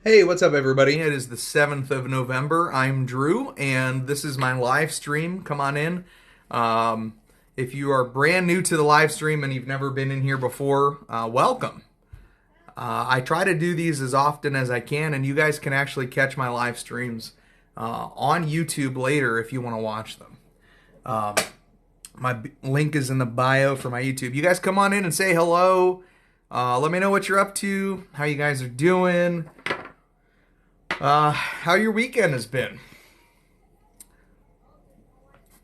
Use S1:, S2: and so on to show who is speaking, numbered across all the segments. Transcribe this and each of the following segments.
S1: Hey, what's up, everybody? It is the 7th of November. I'm Drew, and this is my live stream. Come on in. Um, if you are brand new to the live stream and you've never been in here before, welcome. I try to do these as often as I can, and you guys can actually catch my live streams on YouTube later if you want to watch them. My link is in the bio for my YouTube. You guys come on in and say hello. Let me know what you're up to, how you guys are doing. How your weekend has been.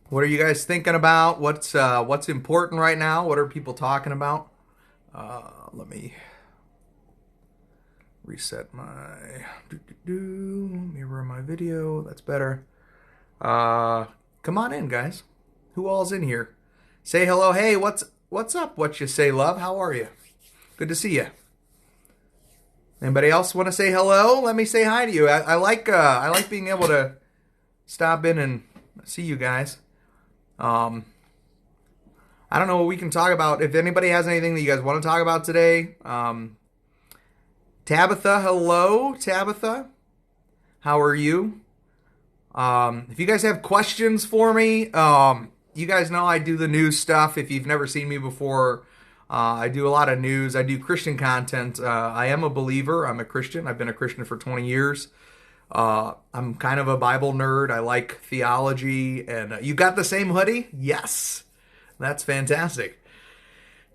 S1: What are you guys thinking about? What's important right now? What are people talking about? Let me reset my mirror my video. That's better. Come on in, guys. Who all's in here? Say hello. Hey, what's up? What you say, love? How are you? Good to see you. Anybody else want to say hello? Let me say hi to you. I like being able to stop in and see you guys. I don't know what we can talk about. If anybody has anything that you guys want to talk about today, Tabitha, hello, Tabitha. How are you? If you guys have questions for me, you guys know I do the news stuff. If you've never seen me before. I do a lot of news. I do Christian content. I am a believer. I'm a Christian. I've been a Christian for 20 years. I'm kind of a Bible nerd. I like theology. And you got the same hoodie? Yes. That's fantastic.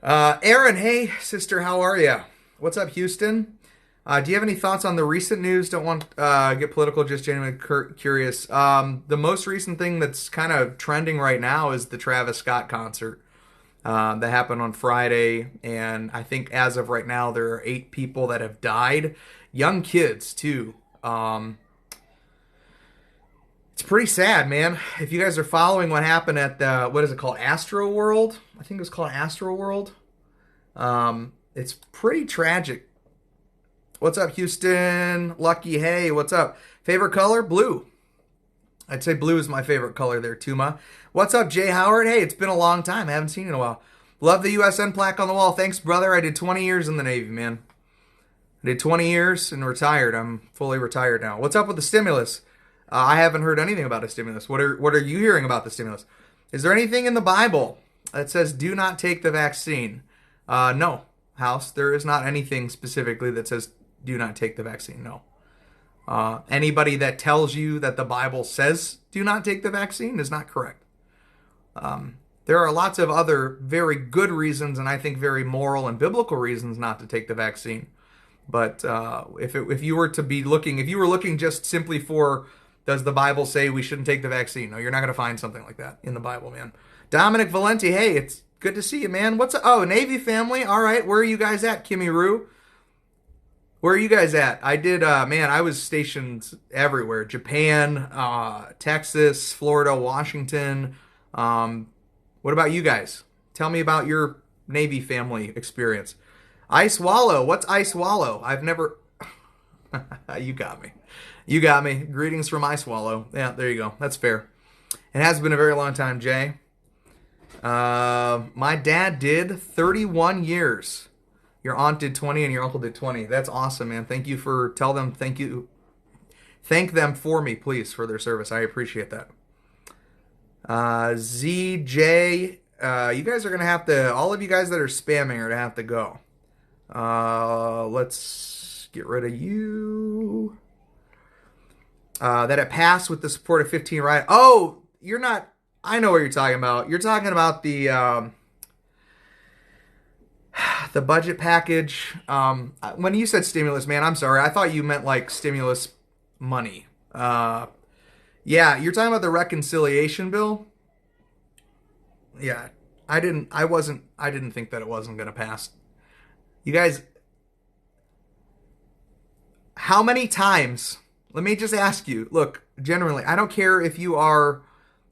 S1: Aaron, hey, sister, how are you? What's up, Houston? Do you have any thoughts on the recent news? Don't want to get political, just genuinely curious. The most recent thing that's kind of trending right now is the Travis Scott concert. That happened on Friday, and I think as of right now, there are 8 people that have died. Young kids, too. It's pretty sad, man. If you guys are following what happened at the, what is it called, Astro World? I think it was called Astro World. It's pretty tragic. What's up, Houston? Lucky, hey, what's up? Favorite color? Blue. I'd say blue is my favorite color there, Tuma. What's up, Jay Howard? Hey, it's been a long time. I haven't seen you in a while. Love the USN plaque on the wall. Thanks, brother. I did 20 years in the Navy, man. I did 20 years and retired. I'm fully retired now. What's up with the stimulus? I haven't heard anything about a stimulus. What are you hearing about the stimulus? Is there anything in the Bible that says do not take the vaccine? No, House. There is not anything specifically that says do not take the vaccine. No. Anybody that tells you that the Bible says do not take the vaccine is not correct. There are lots of other very good reasons, and I think very moral and biblical reasons not to take the vaccine. But if you were to be looking, if you were looking just simply for, does the Bible say we shouldn't take the vaccine? No, you're not going to find something like that in the Bible, man. Dominic Valenti, hey, it's good to see you, man. What's up? Oh, Navy family. All right, where are you guys at, Kimmy Rue? Where are you guys at? I did, I was stationed everywhere. Japan, Texas, Florida, Washington. What about you guys? Tell me about your Navy family experience. Ice Wallow. What's Ice Wallow? I've never... You got me. You got me. Greetings from Ice Wallow. Yeah, there you go. That's fair. It has been a very long time, Jay. My dad did 31 years. Your aunt did 20 and your uncle did 20. That's awesome, man. Thank you for, tell them thank you. Thank them for me, please, for their service. I appreciate that. ZJ, you guys are going to have to, all of you guys that are spamming are going to have to go. Let's get rid of you. That it passed with the support of 15 riot. Oh, you're not, I know what you're talking about. You're talking about the budget package. When you said stimulus, man, I'm sorry. I thought you meant like stimulus money. Yeah, you're talking about the reconciliation bill? Yeah, I didn't think that it wasn't going to pass. You guys, how many times, let me just ask you, look, generally, I don't care if you are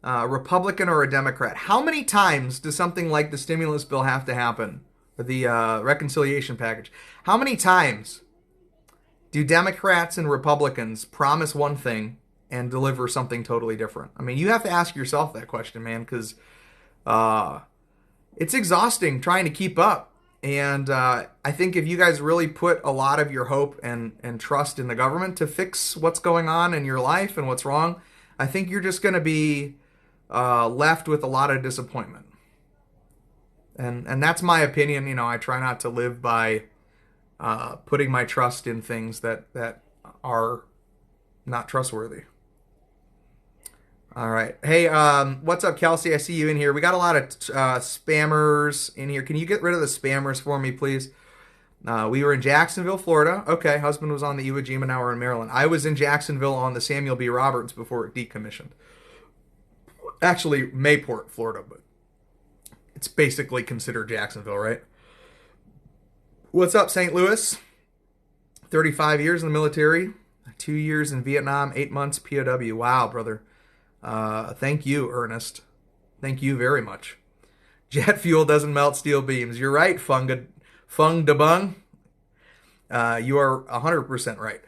S1: a Republican or a Democrat. How many times does something like the stimulus bill have to happen? The reconciliation package. How many times do Democrats and Republicans promise one thing and deliver something totally different? I mean, you have to ask yourself that question, man, because it's exhausting trying to keep up. And I think if you guys really put a lot of your hope and trust in the government to fix what's going on in your life and what's wrong, I think you're just going to be left with a lot of disappointment. And that's my opinion. You know, I try not to live by putting my trust in things that are not trustworthy. All right. Hey, what's up, Kelsey? I see you in here. We got a lot of spammers in here. Can you get rid of the spammers for me, please? We were in Jacksonville, Florida. Okay, husband was on the Iwo Jima, now we're in Maryland. I was in Jacksonville on the Samuel B. Roberts before it decommissioned. Actually, Mayport, Florida, but it's basically considered Jacksonville, right? What's up, St. Louis? 35 years in the military, 2 years in Vietnam, 8 months POW. Wow, brother. Thank you, Ernest. Thank you very much. Jet fuel doesn't melt steel beams. You're right, Fung Da Bung. You are 100% right.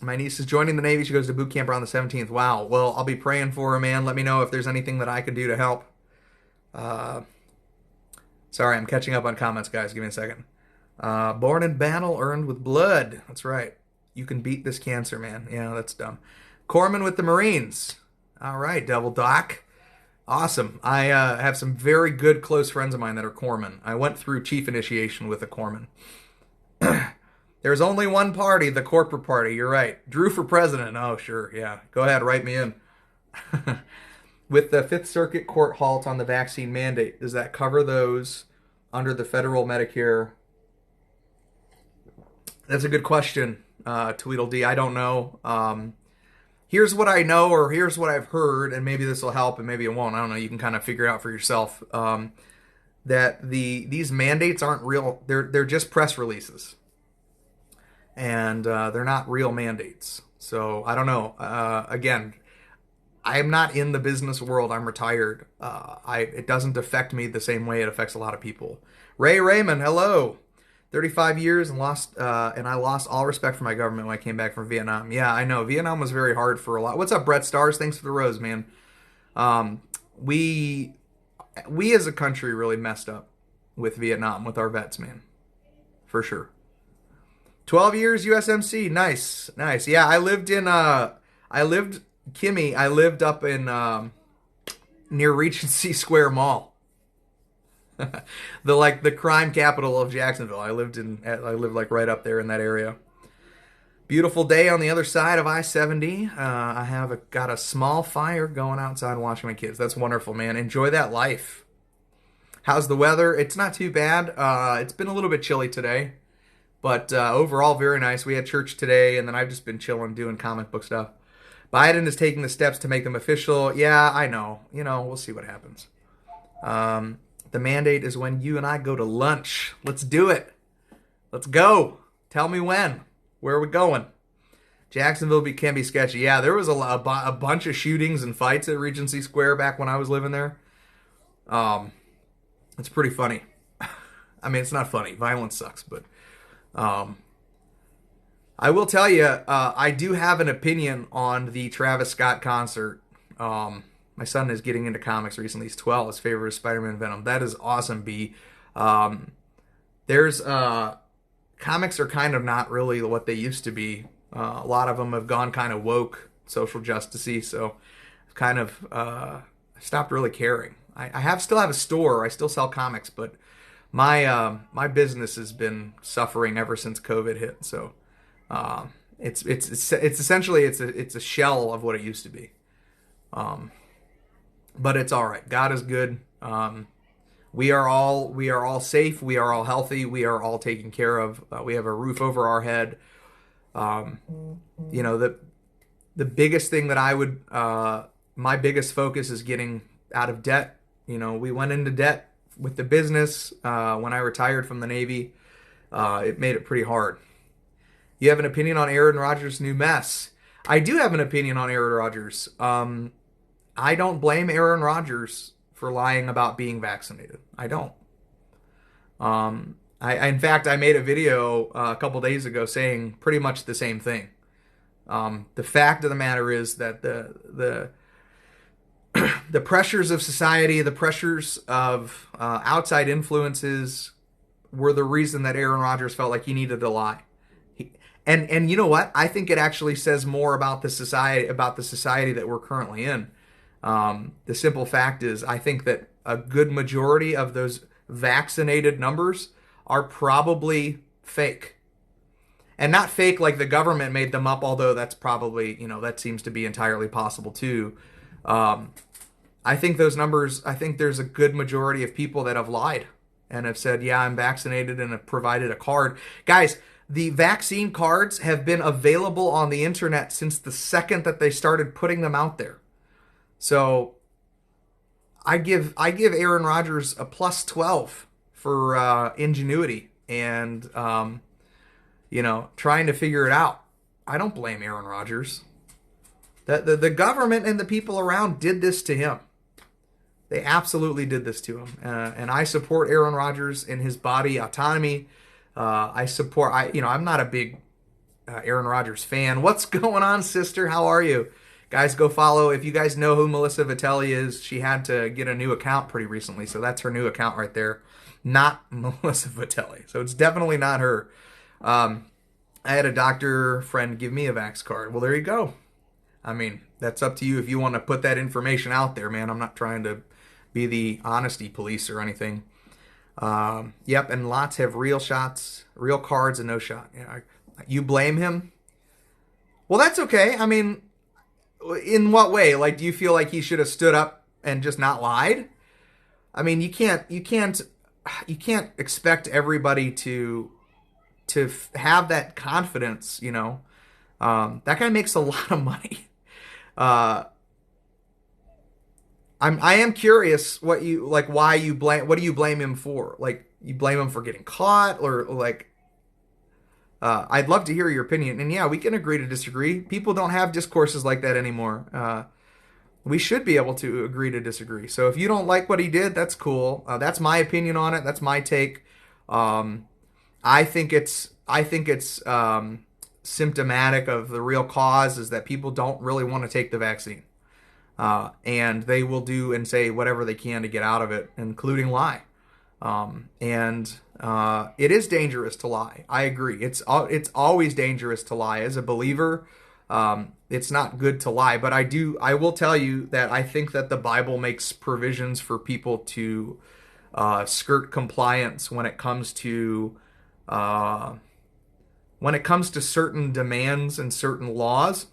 S1: My niece is joining the Navy. She goes to boot camp around the 17th. Wow. Well, I'll be praying for her, man. Let me know if there's anything that I could do to help. Sorry, I'm catching up on comments, guys. Give me a second. Born in battle, earned with blood. That's right. You can beat this cancer, man. Yeah, that's dumb. Corpsman with the Marines. All right, Devil Doc. Awesome. I have some very good close friends of mine that are corpsmen. I went through chief initiation with a corpsman. There's only one party, the corporate party. You're right. Drew for president. Oh, sure. Yeah. Go ahead. Write me in. With the Fifth Circuit Court halt on the vaccine mandate, does that cover those under the federal Medicare? That's a good question, Tweedledee. I don't know. Here's what I know, or here's what I've heard, and maybe this will help, and maybe it won't. I don't know. You can kind of figure it out for yourself. That these mandates aren't real. They're just press releases, and they're not real mandates. So I don't know. Again, I'm not in the business world. I'm retired. It doesn't affect me the same way it affects a lot of people. Ray Raymond, hello. 35 years and I lost all respect for my government when I came back from Vietnam. Yeah, I know. Vietnam was very hard for a lot. What's up, Brett Stars? Thanks for the rose, man. We as a country really messed up with Vietnam, with our vets, man. For sure. 12 years USMC. Nice. Nice. Yeah, I lived up in near Regency Square Mall. the crime capital of Jacksonville. I lived like right up there in that area. Beautiful day on the other side of I-70. I have got a small fire going outside watching my kids. That's wonderful, man. Enjoy that life. How's the weather? It's not too bad. It's been a little bit chilly today, but overall very nice. We had church today, and then I've just been chilling doing comic book stuff. Biden is taking the steps to make them official. Yeah, I know. We'll see what happens. The mandate is when you and I go to lunch. Let's do it. Let's go. Tell me when. Where are we going? Jacksonville can be sketchy. Yeah, there was a bunch of shootings and fights at Regency Square back when I was living there. It's pretty funny. I mean, it's not funny. Violence sucks, but I will tell you, I do have an opinion on the Travis Scott concert. My son is getting into comics recently. He's 12. His favorite is Spider-Man Venom. That is awesome, B. There's comics are kind of not really what they used to be. A lot of them have gone kind of woke, social justice-y, so I've kind of stopped really caring. I still have a store. I still sell comics, but my business has been suffering ever since COVID hit. So it's essentially it's a shell of what it used to be. But it's all right. God is good. We are all safe. We are all healthy. We are all taken care of. We have a roof over our head. The biggest thing that I would my biggest focus is getting out of debt. We went into debt with the business when I retired from the Navy. It made it pretty hard. You have an opinion on Aaron Rodgers' new mess? I do have an opinion on Aaron Rodgers. I don't blame Aaron Rodgers for lying about being vaccinated. I don't. In fact, I made a video a couple days ago saying pretty much the same thing. The fact of the matter is that the pressures of society, the pressures of outside influences were the reason that Aaron Rodgers felt like he needed to lie. And you know what? I think it actually says more about the society that we're currently in. The simple fact is, I think that a good majority of those vaccinated numbers are probably fake. And not fake like the government made them up, although that's probably, that seems to be entirely possible too. Um, I think those numbers, I think there's a good majority of people that have lied and have said, yeah, I'm vaccinated and have provided a card. Guys, the vaccine cards have been available on the internet since the second that they started putting them out there. So I give Aaron Rodgers a plus 12 for ingenuity and trying to figure it out. I don't blame Aaron Rodgers. The government and the people around did this to him. They absolutely did this to him, and I support Aaron Rodgers in his body autonomy. I'm not a big Aaron Rodgers fan. What's going on, sister? How are you? Guys, go follow. If you guys know who Melissa Vitelli is, she had to get a new account pretty recently, so that's her new account right there. Not Melissa Vitelli. So it's definitely not her. I had a doctor friend give me a Vax card. Well, there you go. I mean, that's up to you if you want to put that information out there, man. I'm not trying to be the honesty police or anything. Yep, and lots have real shots, real cards, and no shot. You blame him? Well, that's okay. I mean, in what way? Like, do you feel like he should have stood up and just not lied? I mean, you can't expect everybody to have that confidence. That guy makes a lot of money. I am curious why you blame, what do you blame him for? Like, you blame him for getting caught or like, I'd love to hear your opinion. And yeah, we can agree to disagree. People don't have discourses like that anymore. We should be able to agree to disagree. So if you don't like what he did, that's cool. That's my opinion on it. That's my take. I think it's symptomatic of the real cause is that people don't really want to take the vaccine. And they will do and say whatever they can to get out of it, including lie. It is dangerous to lie. I agree. It's always dangerous to lie. As a believer, it's not good to lie. But I will tell you that I think that the Bible makes provisions for people to skirt compliance when it comes to certain demands and certain laws.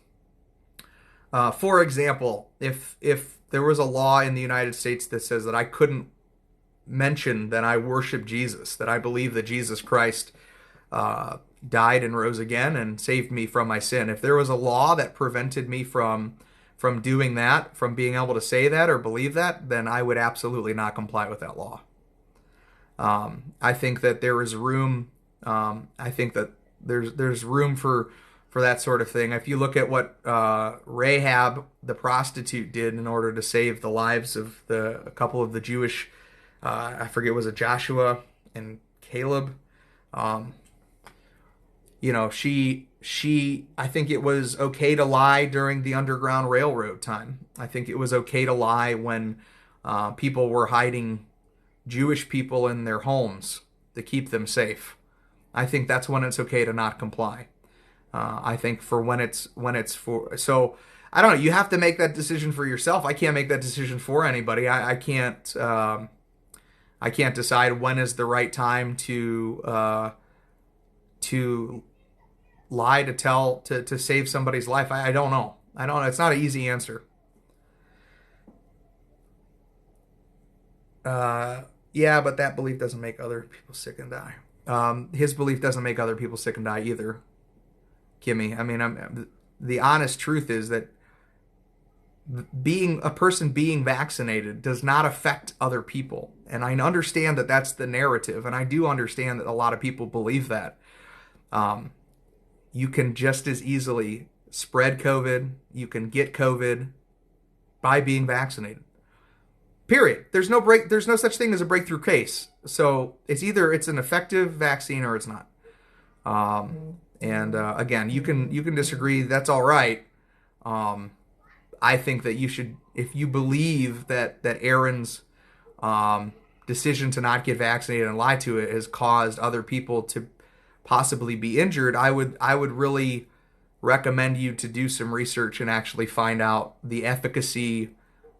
S1: For example, if there was a law in the United States that says that I couldn't mention that I worship Jesus, that I believe that Jesus Christ died and rose again and saved me from my sin, if there was a law that prevented me from doing that, from being able to say that or believe that, then I would absolutely not comply with that law. I think that there is room. I think that there's room for that sort of thing. If you look at what Rahab the prostitute did in order to save the lives of a couple of the Jewish, I forget, was it Joshua and Caleb? She I think it was okay to lie during the Underground Railroad time. I think it was okay to lie when people were hiding Jewish people in their homes to keep them safe. I think that's when it's okay to not comply. I think for when it's for, so I don't know. You have to make that decision for yourself. I can't make that decision for anybody. I can't decide when is the right time to lie, to save somebody's life. I don't know. I don't know. It's not an easy answer. Yeah, but that belief doesn't make other people sick and die. His belief doesn't make other people sick and die either, Kimmy. I mean, the honest truth is that being vaccinated does not affect other people. And I understand that that's the narrative, and I do understand that a lot of people believe that. You can just as easily spread COVID, you can get COVID by being vaccinated. Period. There's no such thing as a breakthrough case. So it's either it's an effective vaccine or it's not. Again, you can disagree. That's all right. I think that you should, if you believe that Aaron's decision to not get vaccinated and lie to it has caused other people to possibly be injured, I would really recommend you to do some research and actually find out the efficacy,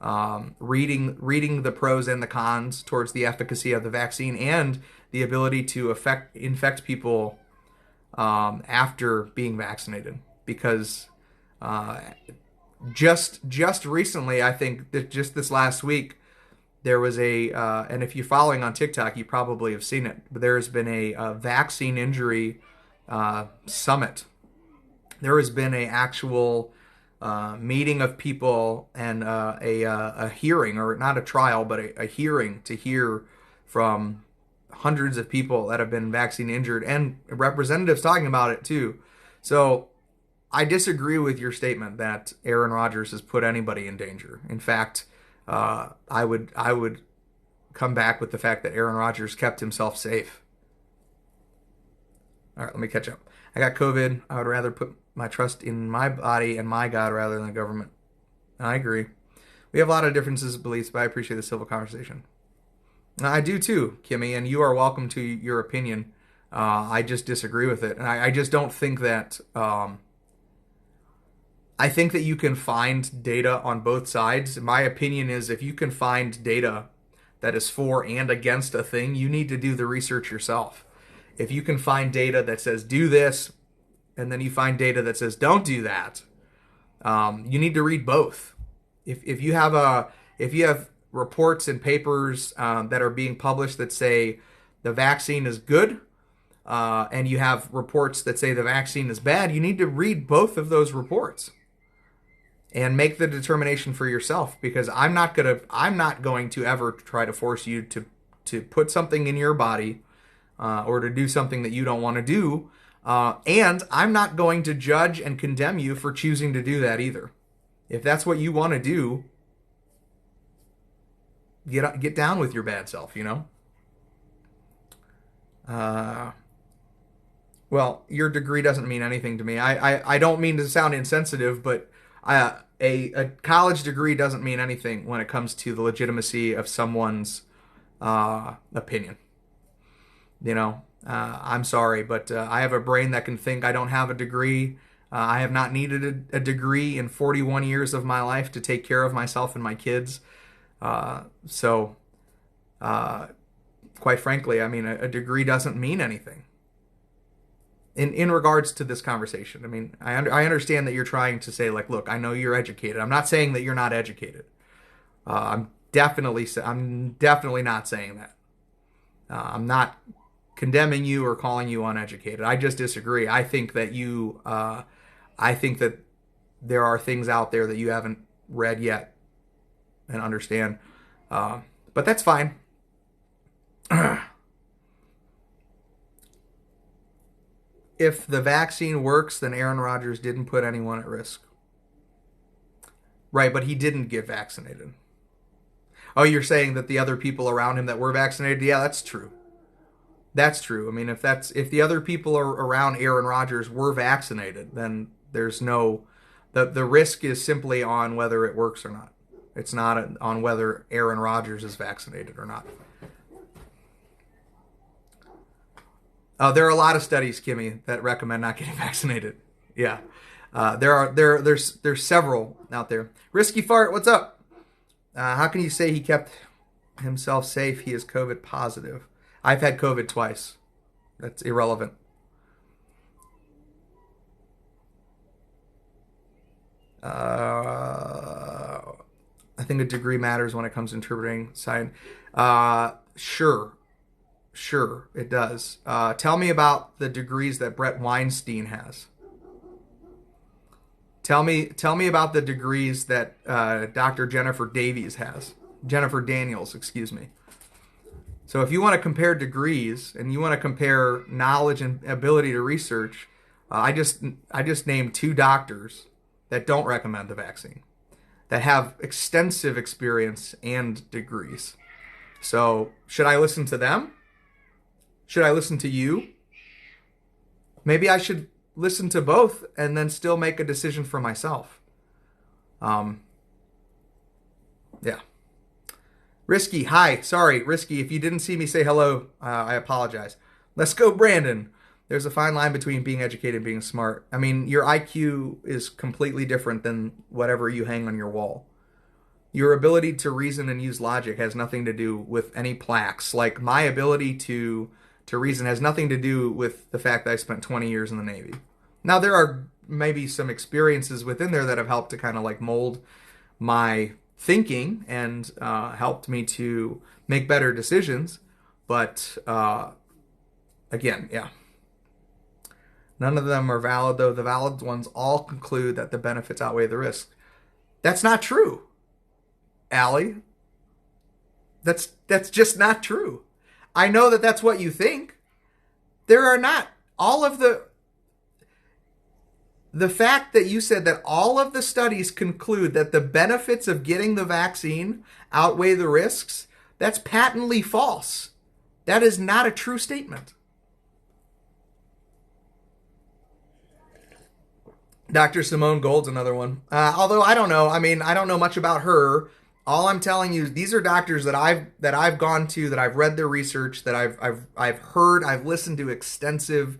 S1: reading the pros and the cons towards the efficacy of the vaccine and the ability to infect people after being vaccinated. Because just recently, I think that just this last week, there was and if you're following on TikTok, you probably have seen it, but there has been a vaccine injury summit. There has been a actual meeting of people and a hearing, or not a trial, but a hearing to hear from hundreds of people that have been vaccine injured and representatives talking about it too. So I disagree with your statement that Aaron Rodgers has put anybody in danger. In fact, I would come back with the fact that Aaron Rodgers kept himself safe. All right, let me catch up. I got COVID. I would rather put my trust in my body and my God rather than the government. I agree. We have a lot of differences of beliefs, but I appreciate the civil conversation. I do too, Kimmy, and you are welcome to your opinion. I just disagree with it, and I just don't think that. I think that you can find data on both sides. My opinion is if you can find data that is for and against a thing, you need to do the research yourself. If you can find data that says do this, and then you find data that says don't do that, you need to read both. If you have reports and papers that are being published that say the vaccine is good, and you have reports that say the vaccine is bad, you need to read both of those reports and make the determination for yourself, because I'm not going to ever try to force you to put something in your body or to do something that you don't want to do, and I'm not going to judge and condemn you for choosing to do that either. If that's what you want to do, get down with your bad self, you know. Well, your degree doesn't mean anything to me. I don't mean to sound insensitive, but a college degree doesn't mean anything when it comes to the legitimacy of someone's opinion. You know, I'm sorry, but I have a brain that can think. I don't have a degree. I have not needed a degree in 41 years of my life to take care of myself and my kids. So, quite frankly, I mean, a degree doesn't mean anything. In regards to this conversation, I mean, I understand that you're trying to say, like, look, I know you're educated. I'm not saying that you're not educated. I'm definitely not saying that. I'm not condemning you or calling you uneducated. I just disagree. I think that there are things out there that you haven't read yet and understand. But that's fine. If the vaccine works, then Aaron Rodgers didn't put anyone at risk. Right, but he didn't get vaccinated. Oh, you're saying that the other people around him that were vaccinated? Yeah, that's true. That's true. I mean, if the other people around Aaron Rodgers were vaccinated, then there's no the risk is simply on whether it works or not. It's not on whether Aaron Rodgers is vaccinated or not. There are a lot of studies, Kimmy, that recommend not getting vaccinated. Yeah, there's several out there. Risky Fart, what's up? How can you say he kept himself safe? He is COVID positive. I've had COVID twice. That's irrelevant. I think a degree matters when it comes to interpreting science. Sure, it does. Tell me about the degrees that Brett Weinstein has. Tell me about the degrees that Dr. Jennifer Davies has. Jennifer Daniels, excuse me. So if you want to compare degrees and you want to compare knowledge and ability to research, I just named two doctors that don't recommend the vaccine, that have extensive experience and degrees. So should I listen to them? Should I listen to you? Maybe I should listen to both and then still make a decision for myself. Yeah. Risky, hi. Sorry, Risky. If you didn't see me say hello, I apologize. Let's go, Brandon. There's a fine line between being educated and being smart. I mean, your IQ is completely different than whatever you hang on your wall. Your ability to reason and use logic has nothing to do with any plaques. Like my ability to reason has nothing to do with the fact that I spent 20 years in the Navy. Now there are maybe some experiences within there that have helped to kind of like mold my thinking and helped me to make better decisions. But again, yeah, none of them are valid, though the valid ones all conclude that the benefits outweigh the risks. That's not true, Allie. That's just not true. I know that that's what you think. There are not all of the fact that you said that all of the studies conclude that the benefits of getting the vaccine outweigh the risks, that's patently false. That is not a true statement. Dr. Simone Gold's another one. Although I don't know. I mean, I don't know much about her. All I'm telling you is these are doctors that I've gone to, that I've read their research, that I've heard, I've listened to extensive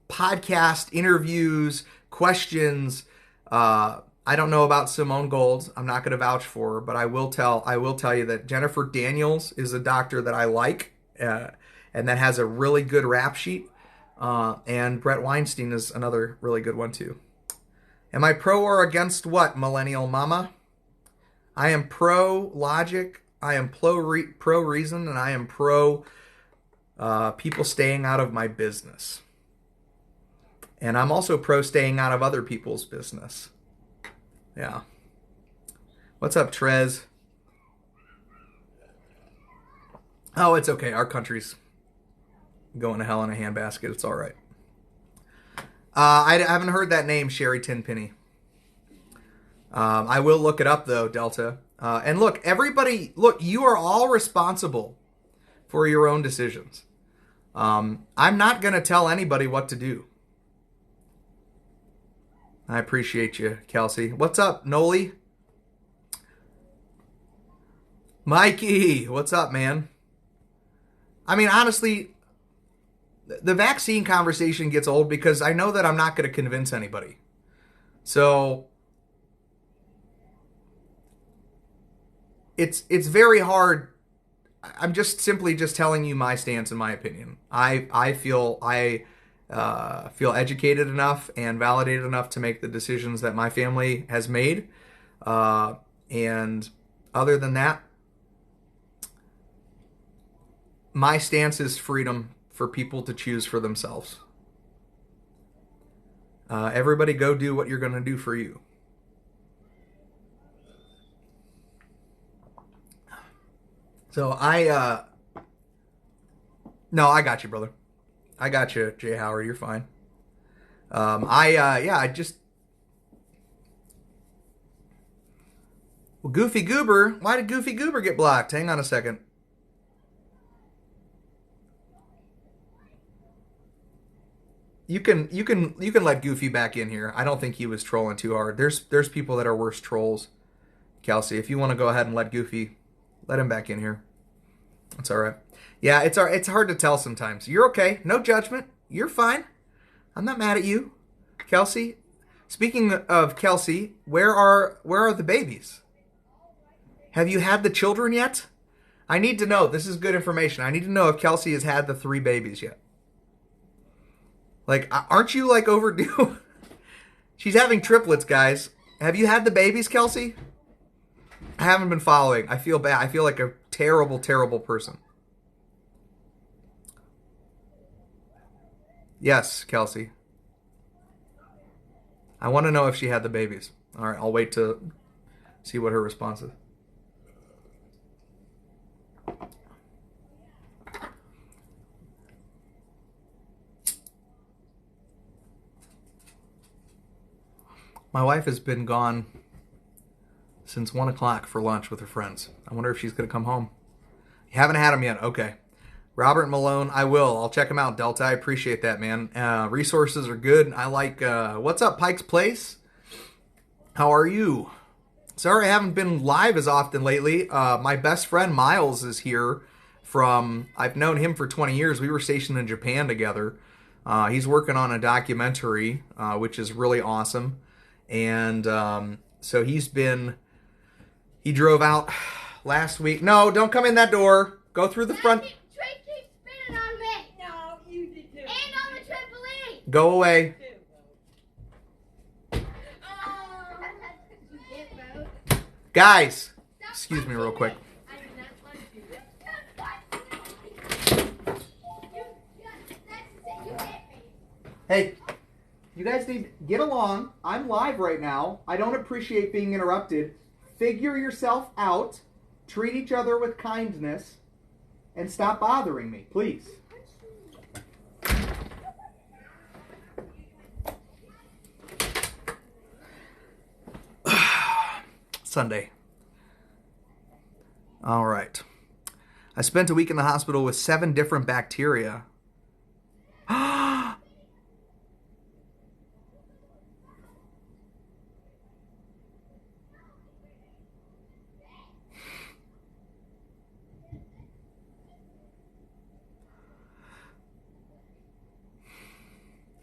S1: podcast interviews, questions. I don't know about Simone Gold. I'm not going to vouch for her, but I will tell you that Jennifer Daniels is a doctor that I like, and that has a really good rap sheet. And Brett Weinstein is another really good one too. Am I pro or against what, millennial mama? I am pro logic. I am pro reason, and I am pro people staying out of my business. And I'm also pro staying out of other people's business. Yeah. What's up, Trez? Oh, it's okay. Our country's going to hell in a handbasket. It's all right. I haven't heard that name, Sherry Tenpenny. I will look it up, though, Delta. And look, everybody, you are all responsible for your own decisions. I'm not going to tell anybody what to do. I appreciate you, Kelsey. What's up, Noli? Mikey, what's up, man? I mean, honestly, the vaccine conversation gets old because I know that I'm not going to convince anybody. So it's very hard. I'm just simply telling you my stance and my opinion. I feel educated enough and validated enough to make the decisions that my family has made. And other than that, my stance is freedom for people to choose for themselves. Everybody go do what you're going to do for you. So no, I got you, brother. I got you, Jay Howard. You're fine. I just... Well, Goofy Goober. Why did Goofy Goober get blocked? Hang on a second. You can let Goofy back in here. I don't think he was trolling too hard. There's people that are worse trolls. Kelsey, if you want to go ahead and let Goofy, let him back in here. It's all right. Yeah, it's hard to tell sometimes. You're okay. No judgment. You're fine. I'm not mad at you, Kelsey. Speaking of Kelsey, where are the babies? Have you had the children yet? I need to know. This is good information. I need to know if Kelsey has had the 3 babies yet. Like, aren't you, like, overdue? She's having triplets, guys. Have you had the babies, Kelsey? I haven't been following. I feel bad. I feel like a terrible, terrible person. Yes, Kelsey. I want to know if she had the babies. All right, I'll wait to see what her response is. My wife has been gone since 1 o'clock for lunch with her friends. I wonder if she's going to come home. You haven't had them yet? Okay. Robert Malone, I will. I'll check him out, Delta. I appreciate that, man. Resources are good. I like... what's up, Pike's Place? How are you? Sorry I haven't been live as often lately. My best friend Miles is here I've known him for 20 years. We were stationed in Japan together. He's working on a documentary, which is really awesome. And so he drove out last week. No, don't come in that door. Go through the front.
S2: Trey keeps spinning on me. No, you did too. And on the trampoline.
S1: Go away. Guys, excuse me real quick. Hey, you guys need to get along. I'm live right now. I don't appreciate being interrupted. Figure yourself out. Treat each other with kindness. And stop bothering me, please. Sunday. All right. I spent a week in the hospital with 7 different bacteria.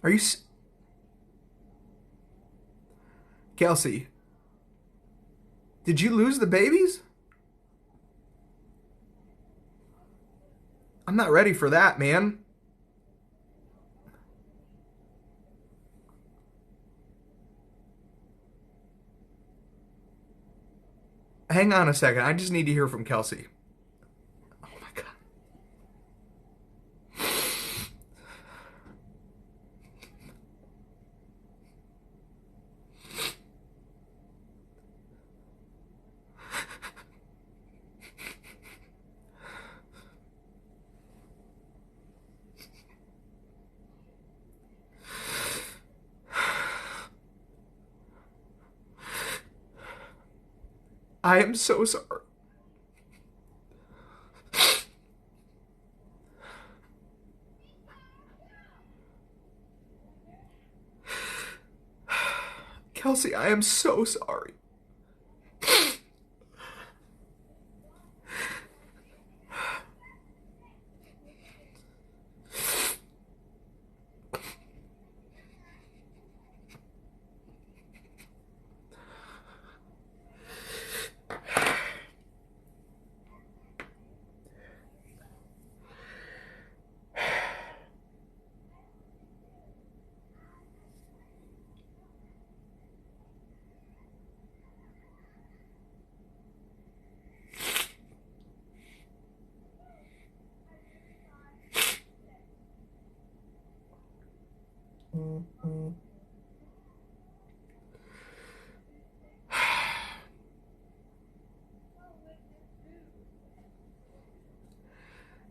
S1: Are you... Kelsey, did you lose the babies? I'm not ready for that, man. Hang on a second. I just need to hear from Kelsey. Oh my God. I am so sorry. Kelsey, I am so sorry.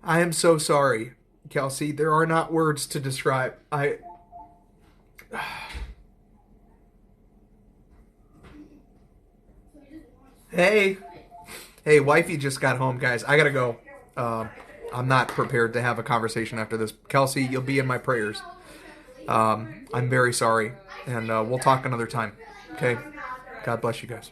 S1: I am so sorry, Kelsey. There are not words to describe. Hey. Hey, wifey just got home, guys. I gotta go. I'm not prepared to have a conversation after this. Kelsey, you'll be in my prayers. I'm very sorry. And we'll talk another time. Okay? God bless you guys.